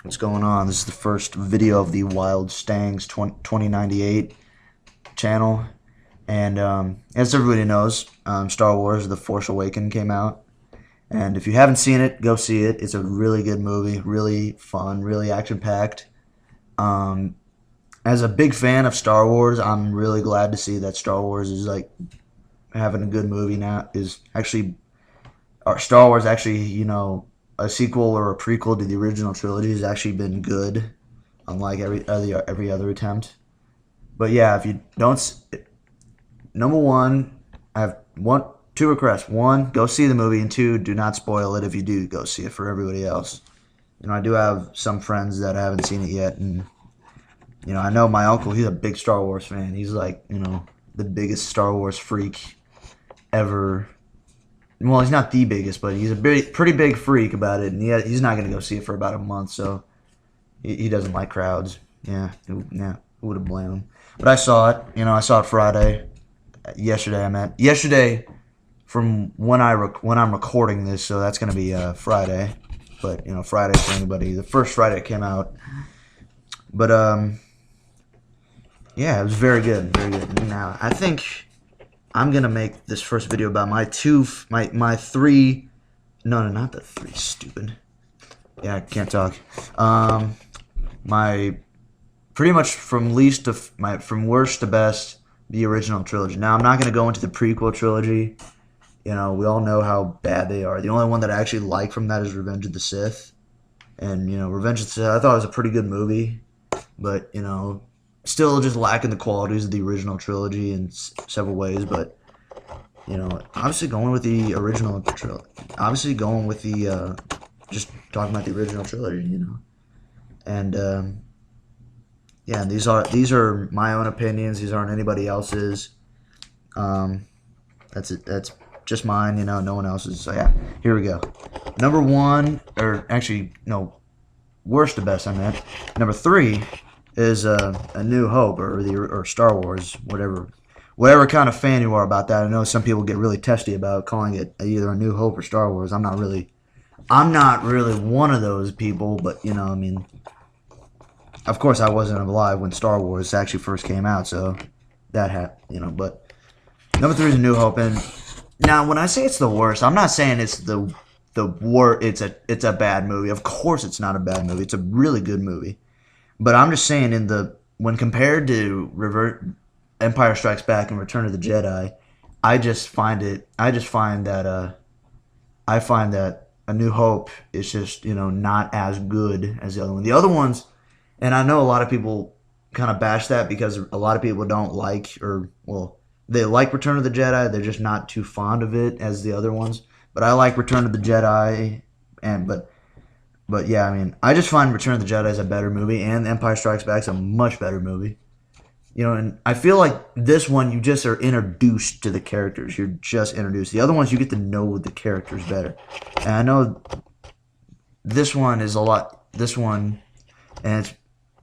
What's going on? This is the first video of the Wild Stangs 2098 channel. And as everybody knows, Star Wars The Force Awakens came out. And if you haven't seen it, go see it. It's a really good movie, really fun, really action-packed. As a big fan of Star Wars, I'm really glad to see that Star Wars is like having a good movie now. Star Wars actually, a sequel or a prequel to the original trilogy has actually been good, unlike every other attempt. But yeah, if you don't, number one, I have two requests. One, go see the movie, and two, do not spoil it if you do go see it for everybody else. I do have some friends that haven't seen it yet, and I know my uncle. He's a big Star Wars fan. He's like, the biggest Star Wars freak ever. Well, he's not the biggest, but he's a pretty big freak about it, and he's not going to go see it for about a month, so he doesn't like crowds. Yeah, who would have blamed him? But I saw it. I saw it Friday. Yesterday from when I'm recording this, so that's going to be Friday. But Friday for anybody, the first Friday it came out. But yeah, it was very good, very good. Now I think I'm gonna make this first video about my three. No, not the three. Stupid. Yeah, I can't talk. My pretty much from worst to best, the original trilogy. Now I'm not gonna go into the prequel trilogy. We all know how bad they are. The only one that I actually like from that is Revenge of the Sith. And Revenge of the Sith, I thought it was a pretty good movie, but still just lacking the qualities of the original trilogy in several ways. But obviously going with the original trilogy, obviously going with the just talking about the original trilogy, and yeah, these are my own opinions. These aren't anybody else's. That's it. That's just mine. No one else's. So yeah, here we go. Number one, or actually no, worst to best. I meant number three is A New Hope or Star Wars, whatever kind of fan you are about that. I know some people get really testy about calling it either A New Hope or Star Wars. I'm not really one of those people, but of course I wasn't alive when Star Wars actually first came out, so that happened, But number three is A New Hope, and now when I say it's the worst, I'm not saying it's the worst. It's a bad movie. Of course, it's not a bad movie. It's a really good movie. But I'm just saying, when compared to Empire Strikes Back and Return of the Jedi, I find that A New Hope is just not as good as the other one. The other ones, and I know a lot of people kind of bash that because a lot of people don't like, they like Return of the Jedi. They're just not too fond of it as the other ones. But I like Return of the Jedi, But yeah, I just find Return of the Jedi is a better movie, and Empire Strikes Back is a much better movie. And I feel like this one, you just are introduced to the characters. You're just introduced. The other ones, you get to know the characters better. And I know this one is and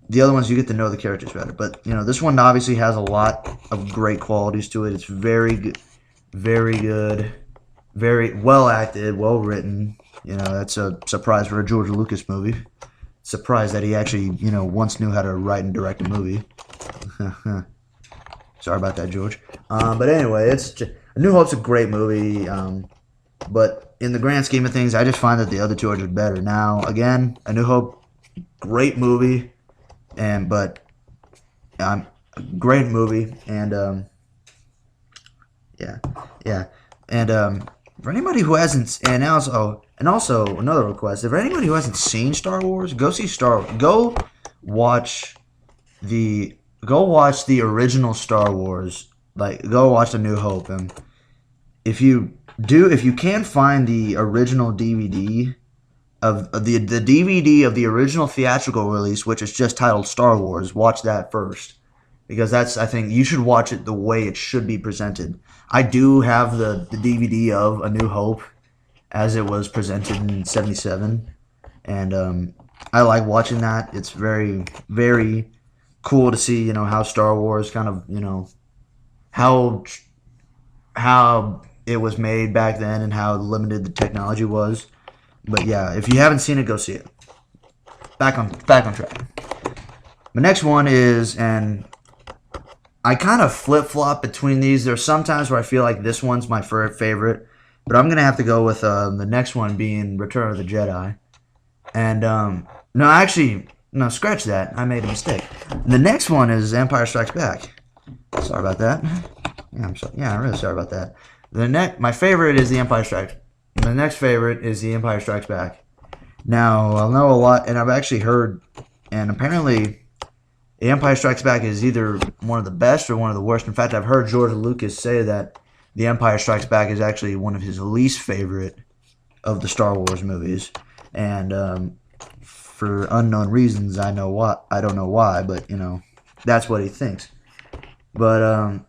the other ones, you get to know the characters better. But, this one obviously has a lot of great qualities to it. It's very good, very well acted, well written. That's a surprise for a George Lucas movie. Surprised that he actually, once knew how to write and direct a movie. Sorry about that, George. But anyway, A New Hope's a great movie. But in the grand scheme of things, I just find that the other two are just better. Now, again, A New Hope, great movie, great movie, and yeah, and for anybody who hasn't, and also another request, if anybody who hasn't seen Star Wars, go see go watch the original Star Wars, go watch A New Hope, and if you can find the original DVD of the DVD of the original theatrical release, which is just titled Star Wars, watch that first. Because I think you should watch it the way it should be presented. I do have the DVD of A New Hope as it was presented in '77, and I like watching that. It's very, very cool to see, how Star Wars kind of, how it was made back then and how limited the technology was. But yeah, if you haven't seen it, go see it. back on track. The next one is, and I kind of flip-flop between these. There's sometimes where I feel like this one's my favorite, but I'm going to have to go with the next one being Return of the Jedi. And, no, actually, no, scratch that. I made a mistake. The next one is Empire Strikes Back. Sorry about that. Yeah, I'm sorry. Yeah, I'm really sorry about that. My favorite is The Empire Strikes. The next favorite is The Empire Strikes Back. Now, I know a lot, and I've actually heard, and apparently The Empire Strikes Back is either one of the best or one of the worst. In fact, I've heard George Lucas say that The Empire Strikes Back is actually one of his least favorite of the Star Wars movies. And for unknown reasons, I don't know why, but, that's what he thinks. But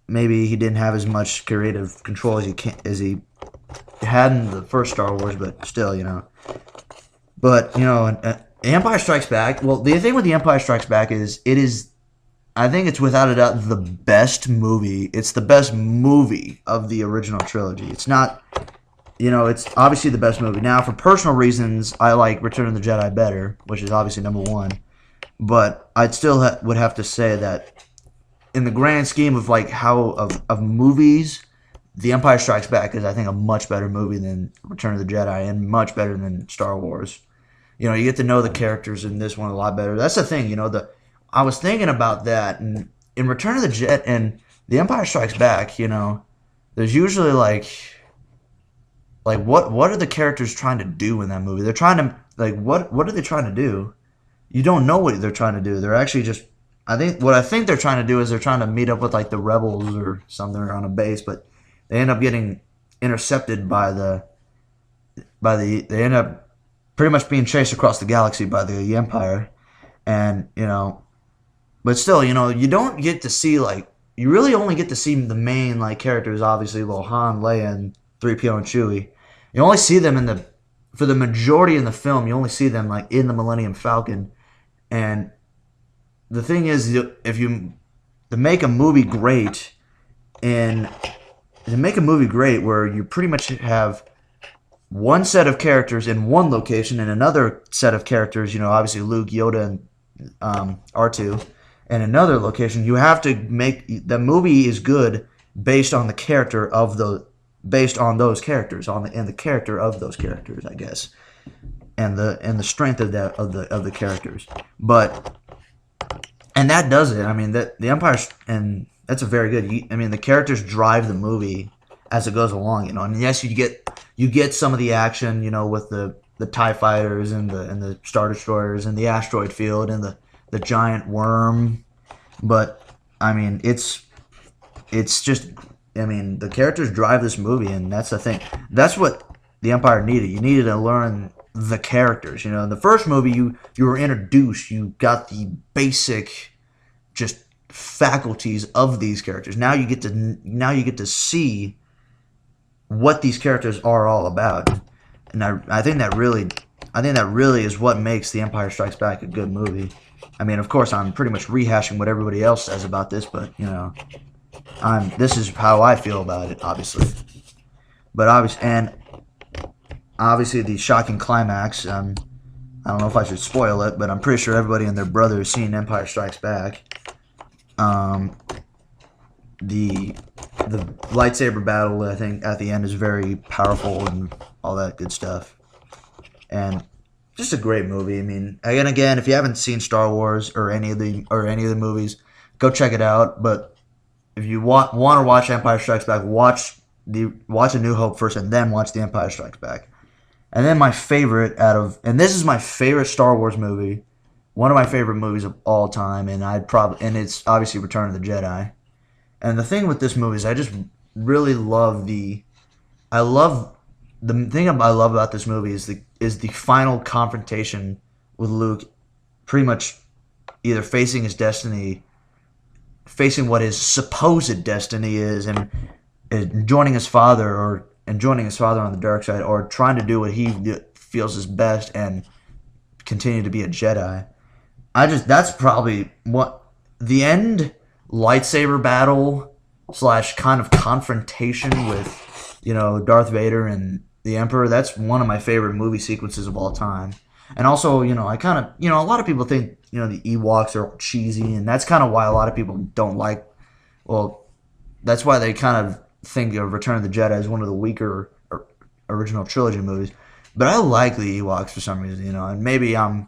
maybe he didn't have as much creative control as he had in the first Star Wars, but still, But, Empire Strikes Back, well, the thing with The Empire Strikes Back is, I think it's without a doubt the best movie. It's the best movie of the original trilogy. It's not, it's obviously the best movie. Now, for personal reasons, I like Return of the Jedi better, which is obviously number one. But I'd still would have to say that in the grand scheme of of movies, The Empire Strikes Back is, I think, a much better movie than Return of the Jedi and much better than Star Wars. You get to know the characters in this one a lot better. That's the thing, I was thinking about that, and in Return of the Jedi and The Empire Strikes Back, there's usually what are the characters trying to do in that movie? They're trying to what are they trying to do? You don't know what they're trying to do. They're actually just I think they're trying to do is they're trying to meet up with the rebels or something on a base, but they end up getting intercepted they end up pretty much being chased across the galaxy by the Empire. And, but still, you don't get to see, you really only get to see the main, characters, obviously, Han, Leia, and 3PO and Chewie. You only see them for the majority in the film, you only see them, in the Millennium Falcon. And the thing is, to make a movie great, where you pretty much have one set of characters in one location and another set of characters, obviously Luke, Yoda, and R2, and another location, you have to make the movie is good based on the character of based on those characters, and the character of those characters, I guess, and the strength of the characters. And that does it. I mean, the Empire, and that's a very good. The characters drive the movie as it goes along, And yes, you get some of the action, with the TIE fighters and the Star Destroyers and the asteroid field and the giant worm. But it's just the characters drive this movie, and that's the thing. That's what the Empire needed. You needed to learn the characters. In the first movie, you were introduced. You got the basic just faculties of these characters. Now you get to see what these characters are all about, and I think that really is what makes The Empire Strikes Back a good movie. Of course, I'm pretty much rehashing what everybody else says about this, but this is how I feel about it, obviously. But obviously, the shocking climax. I don't know if I should spoil it, but I'm pretty sure everybody and their brother has seen Empire Strikes Back. The lightsaber battle, I think, at the end is very powerful and all that good stuff. And just a great movie. Again, if you haven't seen Star Wars or any of the movies, go check it out. But if you want to watch Empire Strikes Back, watch A New Hope first, and then watch The Empire Strikes Back. And then my favorite and this is my favorite Star Wars movie, one of my favorite movies of all time, and it's obviously Return of the Jedi. And the thing with this movie is I just really love the thing I love about this movie is the final confrontation with Luke, pretty much either facing his destiny, facing what his supposed destiny is, and joining his father on the dark side, or trying to do what he feels is best and continue to be a Jedi. That's probably what the end lightsaber battle / kind of confrontation with Darth Vader and the Emperor. That's one of my favorite movie sequences of all time. And also, I kind of, a lot of people think, the Ewoks are cheesy, and that's kind of why a lot of people don't like, well, that's why they kind of think of Return of the Jedi as one of the weaker original trilogy movies. But I like the Ewoks for some reason, and maybe I'm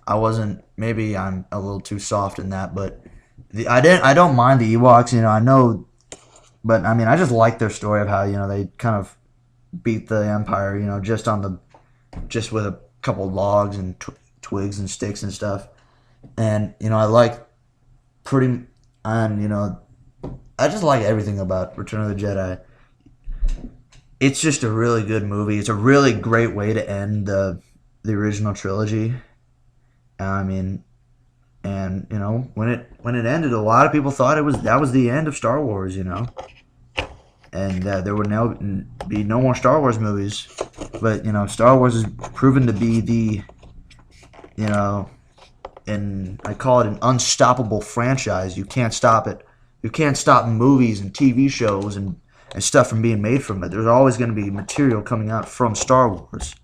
a little too soft in that, but I don't mind the Ewoks, I know, but I mean, I just like their story of how, they kind of beat the Empire, just with a couple logs and twigs and sticks and stuff. And I like pretty, and I just like everything about Return of the Jedi. It's just a really good movie. It's a really great way to end the original trilogy. I mean, and when it ended, a lot of people thought that was the end of Star Wars. And there would now be no more Star Wars movies. But Star Wars has proven to be and I call it an unstoppable franchise. You can't stop it. You can't stop movies and TV shows and stuff from being made from it. There's always going to be material coming out from Star Wars.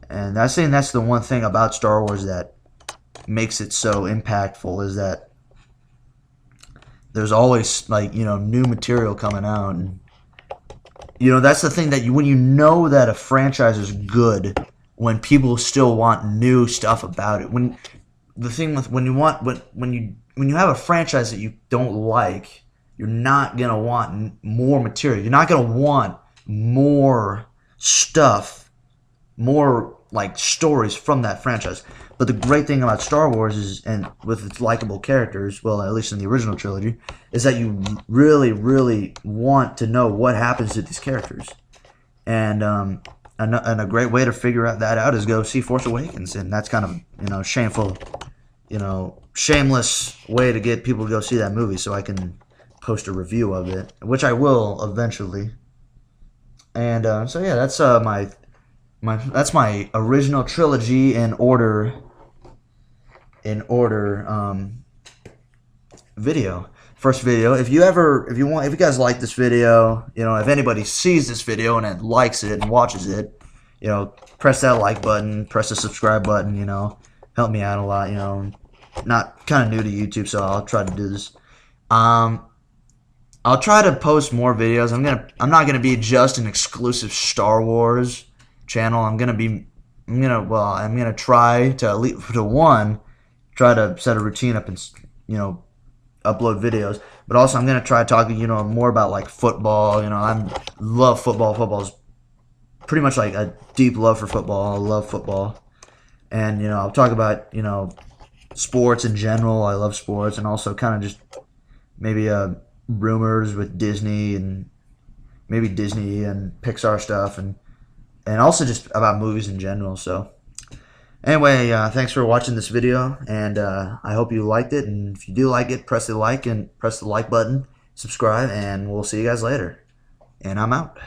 And I think that's the one thing about Star Wars that makes it so impactful, is that there's always new material coming out. And that's the thing, that when that a franchise is good, when people still want new stuff about it. When you have a franchise that you don't like, you're not gonna want more material. You're not gonna want more stuff, more stories from that franchise. But the great thing about Star Wars is, and with its likable characters, well, at least in the original trilogy, is that you really, really want to know what happens to these characters. And a great way to figure that out is go see Force Awakens, and that's kind of shameful, shameless way to get people to go see that movie, so I can post a review of it, which I will eventually. And so yeah, that's that's my original trilogy in order video. First video. If you guys like this video, if anybody sees this video and likes it and watches it, press that like button, press the subscribe button, help me out a lot, not kind of new to YouTube, so I'll try to do this. I'll try to post more videos. I'm not gonna be just an exclusive Star Wars channel. I'm gonna try to, at least try to set a routine up and upload videos, but also I'm gonna try talking more about football. I love football. Football's pretty much a deep love for football. I love football, and I'll talk about sports in general. I love sports, and also kind of just maybe rumors with Disney and Pixar stuff, and also just about movies in general. So anyway, thanks for watching this video, and I hope you liked it. And if you do like it, press the like button, subscribe, and we'll see you guys later. And I'm out.